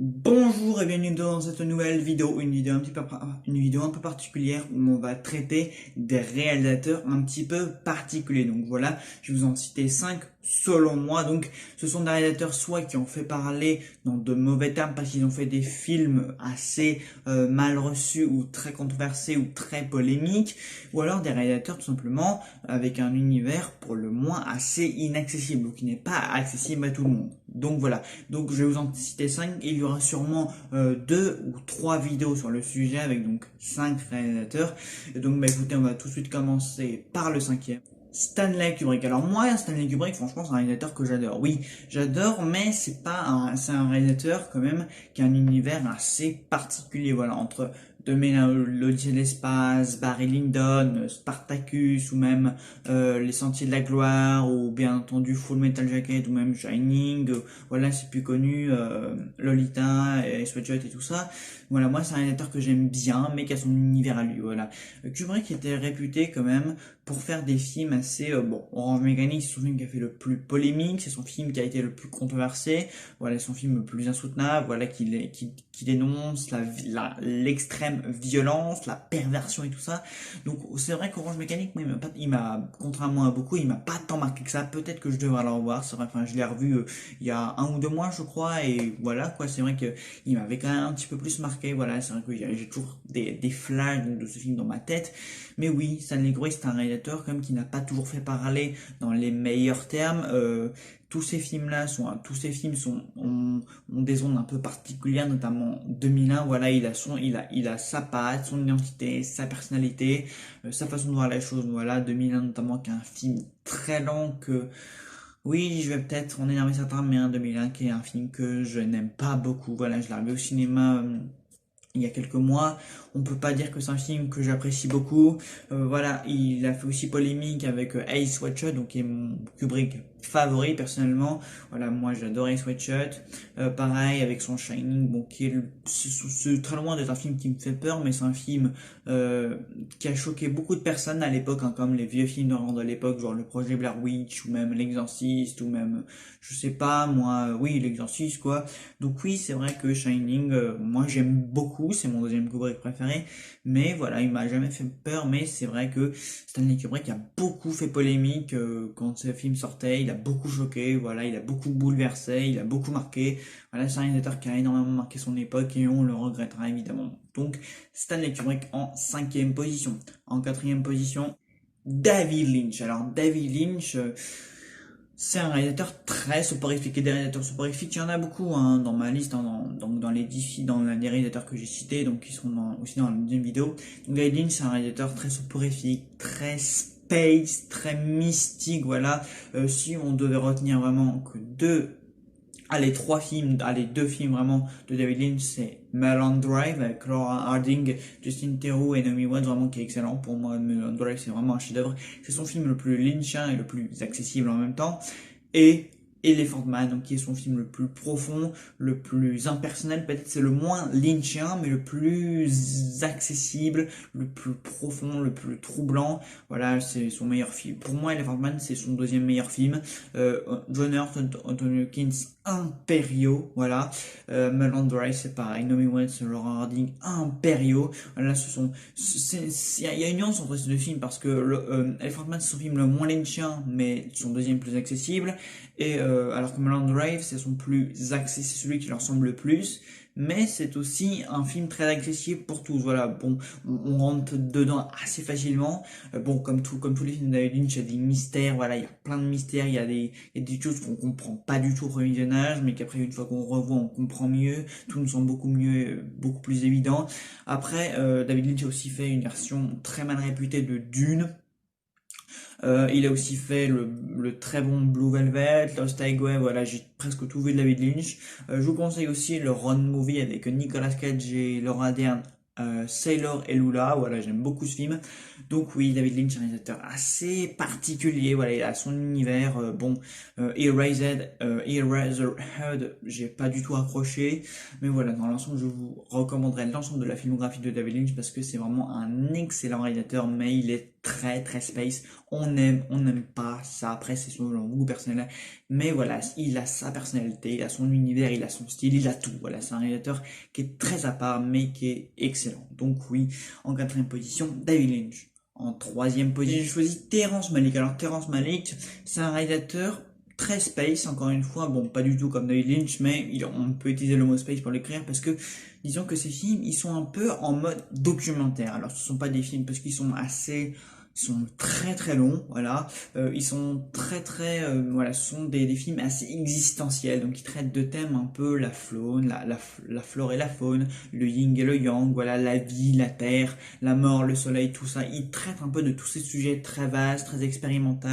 Bonjour et bienvenue dans cette nouvelle vidéo, une vidéo un peu particulière où on va traiter des réalisateurs un petit peu particuliers. Donc voilà, je vais vous en citer 5 selon moi. Donc ce sont des réalisateurs soit qui ont fait parler dans de mauvais termes parce qu'ils ont fait des films assez mal reçus ou très controversés ou très polémiques, ou alors des réalisateurs tout simplement avec un univers pour le moins assez inaccessible ou qui n'est pas accessible à tout le monde. Donc voilà, donc je vais vous en citer 5 et il y aura sûrement 2 ou 3 vidéos sur le sujet avec donc 5 réalisateurs. Et donc bah écoutez, on va tout de suite commencer par le cinquième. Stanley Kubrick. Alors moi, Stanley Kubrick, franchement, c'est un réalisateur que j'adore. Oui, j'adore, mais c'est un réalisateur quand même qui a un univers assez particulier. Voilà, entre l'Odyssée de l'espace, Barry Lyndon, Spartacus, ou même Les Sentiers de la Gloire, ou bien entendu Full Metal Jacket, ou même Shining. Voilà, c'est plus connu, Lolita et Sweatshot et tout ça. Voilà, moi, c'est un réalisateur que j'aime bien, mais qui a son univers à lui. Voilà, Kubrick était réputé quand même pour faire des films assez bon. Orange Mécanique, c'est son film qui a fait le plus polémique, c'est son film qui a été le plus controversé, voilà, son film le plus insoutenable, voilà, qui dénonce l'extrême violence, la perversion et tout ça. Donc c'est vrai qu'Orange Mécanique, moi, contrairement à beaucoup, il m'a pas tant marqué que ça. Peut-être que je devrais le revoir. C'est vrai, enfin, je l'ai revu il y a 1 ou 2 mois, je crois, et voilà quoi. C'est vrai que il m'avait quand même un petit peu plus marqué. Voilà, c'est vrai que j'ai toujours des flashs de ce film dans ma tête. Mais oui, Stanley Kubrick, c'est un réalisateur comme qui n'a pas toujours fait parler dans les meilleurs termes. Tous ces films ont des ondes un peu particulières, notamment 2001. Voilà, il a sa patte, son identité, sa personnalité, sa façon de voir les choses. Voilà, 2001 notamment, qui est un film très lent que oui, je vais peut-être en énerver certains, mais un 2001 qui est un film que je n'aime pas beaucoup. Voilà, je l'ai revu au cinéma il y a quelques mois. On peut pas dire que c'est un film que j'apprécie beaucoup. Voilà, il a fait aussi polémique avec Ace Watcher, donc qui est mon Kubrick favori personnellement. Voilà, moi j'adore Ace Watcher. Pareil avec son Shining, bon qui est c'est très loin d'être un film qui me fait peur, mais c'est un film qui a choqué beaucoup de personnes à l'époque, hein, comme les vieux films de l'époque, genre le projet Blair Witch ou même l'Exorciste ou même je sais pas moi, oui l'Exorciste quoi. Donc oui, c'est vrai que Shining, moi j'aime beaucoup, c'est mon deuxième Kubrick préféré, mais voilà, il m'a jamais fait peur, mais c'est vrai que Stanley Kubrick a beaucoup fait polémique quand ce film sortait, il a beaucoup choqué, voilà, il a beaucoup bouleversé, il a beaucoup marqué, voilà, c'est un réalisateur qui a énormément marqué son époque et on le regrettera évidemment. Donc Stanley Kubrick en cinquième position. En quatrième position, David Lynch. Alors David Lynch, c'est un réalisateur très soporifique et des réalisateurs soporifiques, il y en a beaucoup hein, dans ma liste, hein, dans les 10 dans les réalisateurs que j'ai cités, donc qui sont aussi dans la deuxième vidéo. Donc David Lynch, c'est un réalisateur très soporifique, très space, très mystique, voilà. Si on devait retenir vraiment que les 2 films vraiment de David Lynch, c'est Mulholland Drive avec Laura Harding, Justin Theroux et Naomi Watts, vraiment qui est excellent. Pour moi, Mulholland Drive, c'est vraiment un chef-d'œuvre. C'est son film le plus lynchien et le plus accessible en même temps. Et Elephant Man, donc qui est son film le plus profond, le plus impersonnel, peut-être c'est le moins lynchien, mais le plus accessible, le plus profond, le plus troublant. Voilà, c'est son meilleur film. Pour moi, Elephant Man, c'est son deuxième meilleur film. John Hurt, Anthony Hopkins, impériaux, voilà. Mulholland Drive, c'est pareil. Naomi Watts, Laura Harding, impériaux. Voilà, il y a une nuance entre ces 2 films parce que Elephant Man, c'est son film le moins lynchien, mais son deuxième plus accessible. Et alors que Mulholland Drive, c'est c'est celui qui leur ressemble le plus, mais c'est aussi un film très accessible pour tous. Voilà, bon, on rentre dedans assez facilement. Bon, comme tous les films de David Lynch, il y a des mystères. Voilà, il y a plein de mystères. Il y a des choses qu'on comprend pas du tout au premier visionnage, mais qu'après une fois qu'on revoit, on comprend mieux. Tout nous semble beaucoup mieux, beaucoup plus évident. Après, David Lynch a aussi fait une version très mal réputée de Dune. Il a aussi fait le très bon Blue Velvet, Lost Highway, voilà, j'ai presque tout vu de David Lynch. Je vous conseille aussi le Ron Movie avec Nicolas Cage et Laura Dern, Sailor et Lula, voilà, j'aime beaucoup ce film. Donc oui, David Lynch est un réalisateur assez particulier, voilà, il a son univers, Eraserhead, j'ai pas du tout accroché, mais voilà, dans l'ensemble, je vous recommanderais l'ensemble de la filmographie de David Lynch parce que c'est vraiment un excellent réalisateur, mais il est très très space. On n'aime pas ça. Après, c'est son goût personnel. Mais voilà, il a sa personnalité, il a son univers, il a son style, il a tout. Voilà, c'est un réalisateur qui est très à part, mais qui est excellent. Donc oui, en quatrième position, David Lynch. En troisième position, j'ai choisi Terrence Malick. Alors Terrence Malick, c'est un réalisateur très space, encore une fois, bon, pas du tout comme David Lynch, mais on peut utiliser le mot space pour l'écrire parce que, disons que ces films, ils sont un peu en mode documentaire. Alors, ce sont pas des films parce qu'ils sont ils sont très très longs, voilà. Ils sont très très, voilà, ce sont des films assez existentiels, donc ils traitent de thèmes un peu la faune, la flore et la faune, le yin et le yang, voilà, la vie, la terre, la mort, le soleil, tout ça. Ils traitent un peu de tous ces sujets très vastes, très expérimentaux.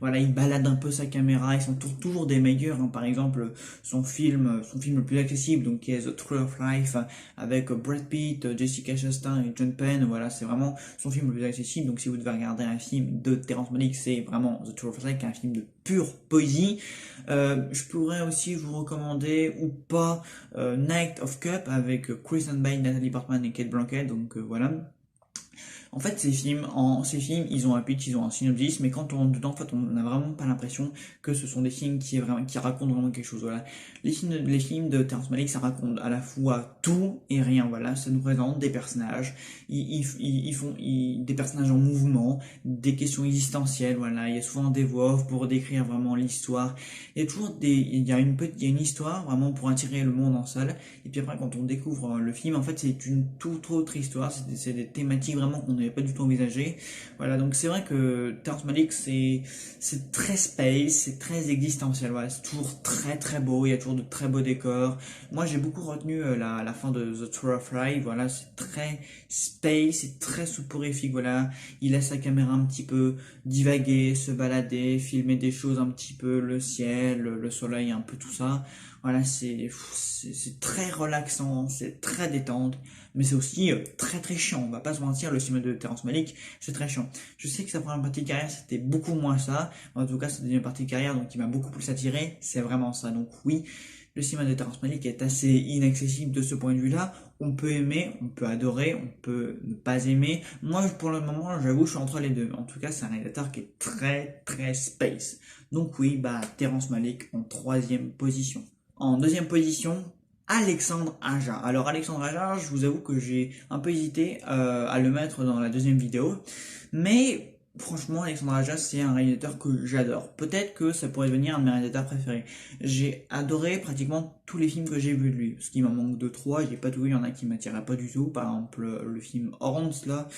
Voilà, il balade un peu sa caméra, ils sont toujours des meilleurs, hein. Par exemple, son film le plus accessible, donc qui est The True of Life, avec Brad Pitt, Jessica Chastain et John Penn. Voilà, c'est vraiment son film le plus accessible. Donc si vous devez regarder un film de Terrence Malick, c'est vraiment The True of Life, qui est un film de pure poésie. Je pourrais aussi vous recommander ou pas Night of Cup avec Christian Bale, Natalie Portman et Kate Blanchett. Donc voilà. En fait, ces films, ils ont un pitch, ils ont un synopsis, mais quand on rentre dedans, en fait, on n'a vraiment pas l'impression que ce sont des films qui racontent vraiment quelque chose. Voilà. Les films de Terrence Malick, ça raconte à la fois tout et rien. Voilà, ça nous présente des personnages, des personnages en mouvement, des questions existentielles. Voilà, il y a souvent des voix off pour décrire vraiment l'histoire. Il y a une histoire vraiment pour attirer le monde en salle. Et puis après, quand on découvre le film, en fait, c'est une toute autre histoire. C'est des thématiques vraiment qu'on n'avait pas du tout envisagées. Voilà, donc c'est vrai que Terrence Malick, c'est très space, c'est très existentiel. Voilà, c'est toujours très très beau. Il y a toujours de très beaux décors. Moi, j'ai beaucoup retenu la fin de The Tour of Life. Voilà, c'est très space, c'est très soporifique. Voilà, il laisse sa caméra un petit peu divaguer, se balader, filmer des choses un petit peu, le ciel, le soleil, un peu tout ça. Voilà, c'est très relaxant, c'est très détente, mais c'est aussi très très chiant. On va pas se mentir, le cinéma de Terrence Malick, c'est très chiant. Je sais que sa première partie de carrière, c'était beaucoup moins ça. En tout cas, sa deuxième partie de carrière, donc qui m'a beaucoup plus attiré, c'est vraiment ça. Donc oui, le cinéma de Terrence Malick est assez inaccessible de ce point de vue-là. On peut aimer, on peut adorer, on peut ne pas aimer. Moi, pour le moment, j'avoue, je suis entre les deux. En tout cas, c'est un réalisateur qui est très très space. Donc oui, bah Terrence Malick en troisième position. En deuxième position, Alexandre Aja. Alors Alexandre Aja, je vous avoue que j'ai un peu hésité à le mettre dans la deuxième vidéo, mais franchement Alexandre Aja c'est un réalisateur que j'adore. Peut-être que ça pourrait devenir un de mes réalisateurs préférés. J'ai adoré pratiquement tous les films que j'ai vus de lui, parce qu'il m'en manque 2-3, j'ai pas tout vu, il y en a qui m'attiraient pas du tout, par exemple le film Orange là,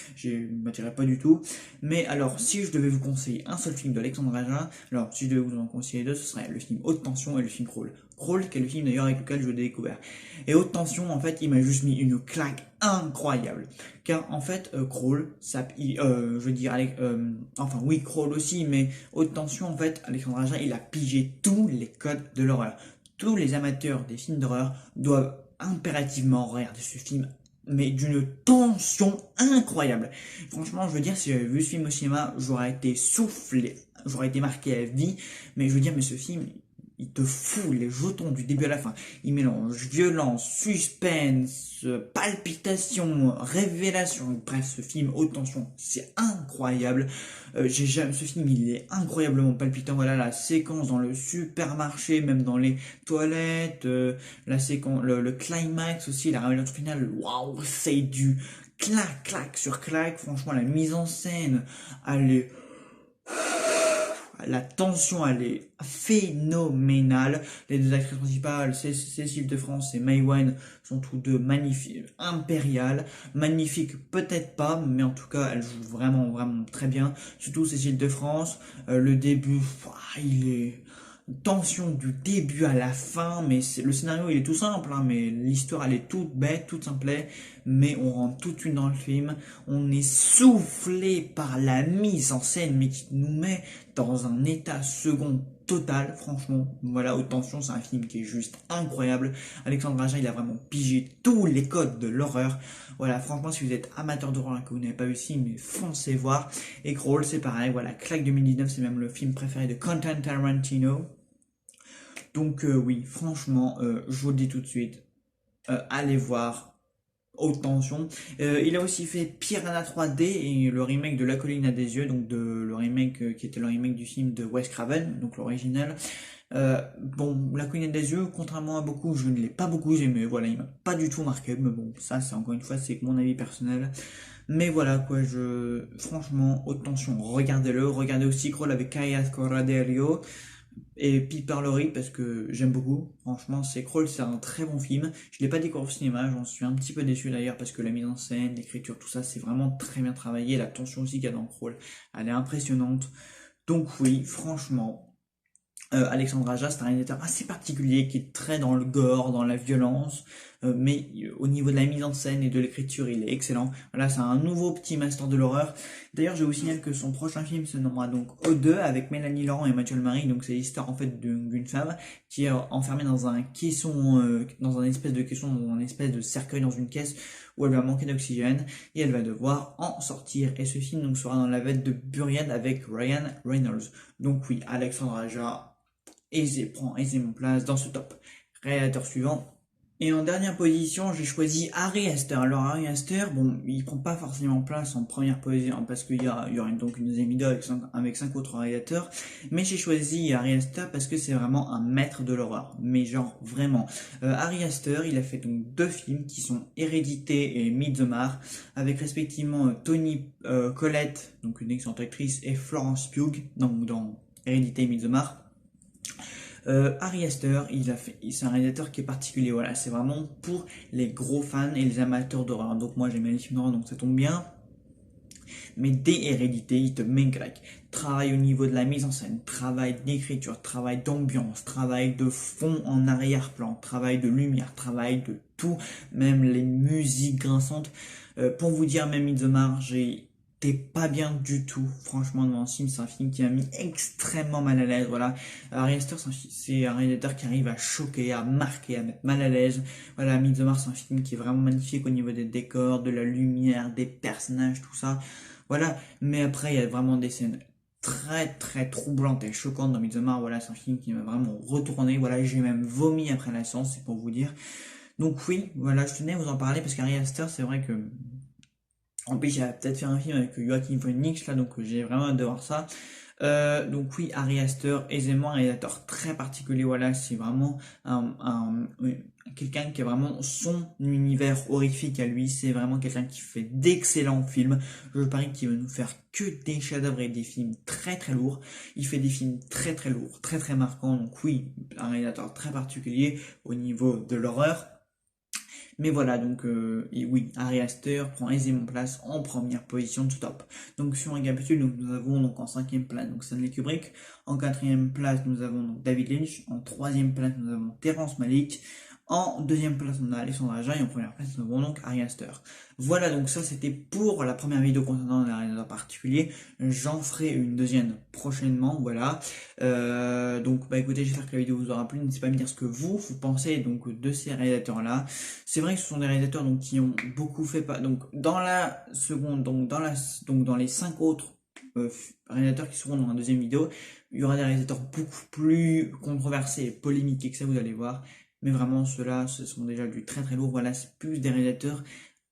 m'attirait pas du tout. Mais alors si je devais vous conseiller un seul film d'Alexandre Aja, alors si je devais vous en conseiller deux, ce serait le film Haute Tension et le film Crawl. Crawl, qui est le film d'ailleurs avec lequel je l'ai découvert. Et Haute Tension, en fait, il m'a juste mis une claque incroyable. Car en fait, Crawl, je veux dire, enfin oui, Crawl aussi, mais Haute Tension, en fait, Alexandre Aja, il a pigé tous les codes de l'horreur. Tous les amateurs des films d'horreur doivent impérativement regarder ce film, mais d'une tension incroyable. Franchement, je veux dire, si j'avais vu ce film au cinéma, j'aurais été soufflé, j'aurais été marqué à vie, mais je veux dire, mais ce film, il te fout les jetons du début à la fin. Il mélange violence, suspense, palpitation, révélation. Bref, ce film haute tension, c'est incroyable. Ce film, il est incroyablement palpitant. Voilà la séquence dans le supermarché, même dans les toilettes, la séquence, le climax aussi, la révélation finale. Waouh, c'est du clac, clac sur clac. Franchement, la mise en scène, elle est la tension, elle est phénoménale. Les deux actrices principales, Cécile de France et Mai Wen, sont tous deux magnifiques, impériales. Magnifiques, peut-être pas, mais en tout cas, elles jouent vraiment, vraiment très bien. Surtout Cécile de France, le début, il est tension du début à la fin, mais le scénario il est tout simple, hein, mais l'histoire elle est toute bête, toute simple, mais on rentre tout de suite dans le film, on est soufflé par la mise en scène, mais qui nous met dans un état second total, franchement. Voilà, Haute Tension, c'est un film qui est juste incroyable. Alexandre Aja, il a vraiment pigé tous les codes de l'horreur. Voilà, franchement, si vous êtes amateur d'horreur et que vous n'avez pas vu ce film, foncez voir. Et Crawl, c'est pareil, voilà, Claque 2019, c'est même le film préféré de Quentin Tarantino. Donc oui, franchement, je vous le dis tout de suite, allez voir haute tension. Il a aussi fait Piranha 3D et le remake de La Colline à des yeux, donc le remake qui était le remake du film de Wes Craven, donc l'original. Bon, La Colline des yeux, contrairement à beaucoup, je ne l'ai pas beaucoup aimé. Voilà, il m'a pas du tout marqué, mais bon, ça, c'est encore une fois, c'est que mon avis personnel. Mais voilà, quoi, franchement, haute tension, regardez-le. Regardez aussi Crawl avec Kaya Corraderio et Piper Laurie parce que j'aime beaucoup. Franchement, c'est Crawl, c'est un très bon film. Je l'ai pas découvert au cinéma, j'en suis un petit peu déçu d'ailleurs parce que la mise en scène, l'écriture, tout ça, c'est vraiment très bien travaillé. La tension aussi qu'il y a dans Crawl, elle est impressionnante. Donc oui, franchement. Alexandre Aja, c'est un réalisateur assez particulier qui est très dans le gore, dans la violence, mais au niveau de la mise en scène et de l'écriture, il est excellent. Voilà, c'est un nouveau petit master de l'horreur. D'ailleurs, je vous signale que son prochain film se nommera donc O2 avec Mélanie Laurent et Mathieu Marie. Donc c'est l'histoire en fait d'une femme qui est enfermée dans un caisson, dans un espèce de caisson, dans un espèce de cercueil dans une caisse où elle va manquer d'oxygène et elle va devoir en sortir. Et ce film donc sera dans la veine de Buried avec Ryan Reynolds. Donc oui, Alexandre Aja prend aisément place dans ce top. Réalisateur suivant. Et en dernière position, j'ai choisi Harry Astor. Alors Harry Astor, bon, il prend pas forcément place en première position parce il y aura donc une deuxième vidéo avec cinq autres réalisateurs. Mais j'ai choisi Harry Astor parce que c'est vraiment un maître de l'horreur. Mais genre vraiment. Harry Astor, il a fait donc deux films qui sont Hérédité et Midsommar, avec respectivement Toni Collette, donc une excellente actrice, et Florence Pugh, donc dans Hérédité et Midsommar. Ari Aster, c'est un réalisateur qui est particulier. Voilà, c'est vraiment pour les gros fans et les amateurs d'horreur. Donc moi j'aime les films d'horreur, donc ça tombe bien. Mais dès Hérédité, il te met grec. Travail au niveau de la mise en scène, travail d'écriture, travail d'ambiance, travail de fond en arrière-plan, travail de lumière, travail de tout, même les musiques grinçantes. Pour vous dire, même Midsommar, j'étais pas bien du tout, franchement, devant ce film. C'est un film qui m'a mis extrêmement mal à l'aise. Voilà, Ari Aster, c'est un réalisateur qui arrive à choquer, à marquer, à mettre mal à l'aise. Voilà, Midsommar, c'est un film qui est vraiment magnifique au niveau des décors, de la lumière, des personnages, tout ça. Voilà, mais après, il y a vraiment des scènes très très troublantes et choquantes dans Midsommar. Voilà, c'est un film qui m'a vraiment retourné. Voilà, j'ai même vomi après la séance, c'est pour vous dire. Donc oui, voilà, je tenais à vous en parler parce qu'Ari Aster, c'est vrai que en plus, il va peut-être faire un film avec Joaquin Phoenix là, donc j'ai vraiment hâte de voir ça. Donc oui, Ari Aster, aisément un réalisateur très particulier. Voilà, c'est vraiment oui, quelqu'un qui a vraiment son univers horrifique à lui. C'est vraiment quelqu'un qui fait d'excellents films. Je parie qu'il va nous faire que des chefs-d'œuvre et des films très très lourds. Il fait des films très très lourds, très très marquants. Donc oui, un réalisateur très particulier au niveau de l'horreur. Mais voilà, donc et oui, Ari Aster prend aisément place en première position de ce top. Donc si on récapitule, donc, nous avons donc en cinquième place donc Stanley Kubrick, en quatrième place nous avons donc David Lynch, en troisième place nous avons Terrence Malick, en deuxième place on a Alexandre Aja et en première place nous avons donc Ari Aster. Voilà, donc ça c'était pour la première vidéo concernant un réalisateur particulier. J'en ferai une deuxième prochainement, voilà. Donc bah écoutez, j'espère que la vidéo vous aura plu. N'hésitez pas à me dire ce que vous pensez donc de ces réalisateurs là. C'est vrai que ce sont des réalisateurs donc qui ont beaucoup fait donc dans la seconde donc dans les cinq autres réalisateurs qui seront dans la deuxième vidéo, il y aura des réalisateurs beaucoup plus controversés et polémiques que ça, vous allez voir. Mais vraiment ceux-là, ce sont déjà du très très lourd. Voilà, c'est plus des réalisateurs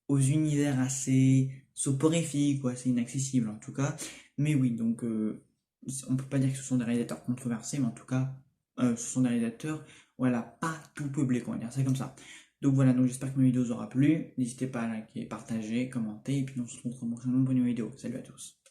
aux univers assez soporifiques ou assez inaccessibles en tout cas. Mais oui, donc on peut pas dire que ce sont des réalisateurs controversés, mais en tout cas, ce sont des réalisateurs, voilà, pas tout public, on va dire ça comme ça. Donc voilà, donc j'espère que ma vidéo vous aura plu. N'hésitez pas à liker, partager, commenter, et puis on se retrouve prochainement pour une nouvelle vidéo. Salut à tous.